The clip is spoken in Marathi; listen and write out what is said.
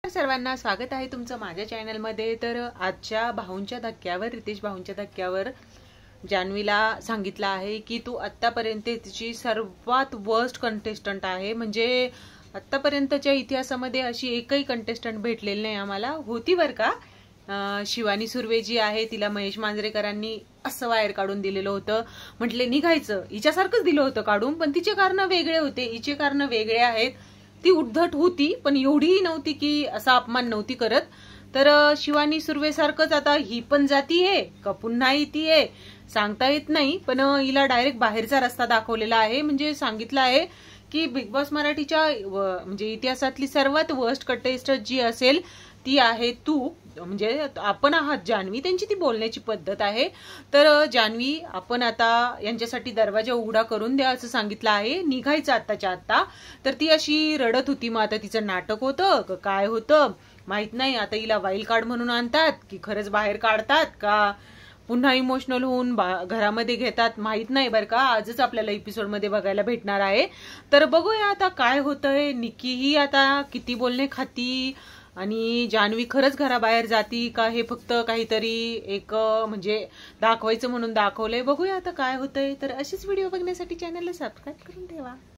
सर्वांना स्वागत आहे तुमचं माझ्या चॅनलमध्ये। तर आजच्या भाऊंच्या धक्क्यावर, रितेश भाऊंच्या धक्क्यावर जान्हवीला सांगितलं आहे की तू आतापर्यंतची सर्वात वर्स्ट कंटेस्टंट आहे। म्हणजे आतापर्यंतच्या इतिहासामध्ये अशी एकही कंटेस्टंट भेटलेली नाही आम्हाला। होती बर का शिवानी सुर्वे जी आहे, तिला महेश मांजरेकरांनी असं बाहेर काढून दिलेलं होतं। म्हटले निघायचं, हिच्यासारखंच दिलं होतं काढून, पण तिचे कारण वेगळे होते, हिचे कारण वेगळे आहेत। ती उद्धट होती पण एवढीही नव्हती की असा अपमान नव्हती करत। तर शिवानी सुर्वे सारखंच आता ही पण जातीये का पुन्हा येतीये सांगता येत नाही, पण हिला डायरेक्ट बाहेरचा रस्ता दाखवलेला आहे। म्हणजे सांगितलं आहे की बिग बॉस मराठीच्या म्हणजे इतिहासातली सर्वात वर्स्ट कंटेस्टंट जी असेल ती आहे तू। म्हणजे आपण आहात जान्हवी, त्यांची ती बोलण्याची पद्धत आहे। तर जान्हवी, आपण आता यांच्यासाठी दरवाजा उघडा करून द्या असं सांगितलं आहे, निघायचं आत्ताच्या आत्ता। तर ती अशी रडत होती। मग आता तिचं नाटक होतं का काय होतं माहित नाही। आता हिला वाईल्ड कार्ड म्हणून आणतात की खरंच बाहेर काढतात का पुन्हा इमोशनल होऊन घरामध्ये घेतात माहित नाही बरं का। आजच आपल्याला एपिसोड मध्ये बघायला भेटणार आहे। तर बघूया आता काय होतंय। निक्कीही आता किती बोलणे खाती आणि जान्हवी खरंच घराबाहेर जाती का हे फक्त काहीतरी एक म्हणजे दाखवायचं म्हणून दाखवलंय। बघूया आता काय होतंय। तर अशीच व्हिडिओ बघण्यासाठी चॅनलला सबस्क्राईब करून ठेवा।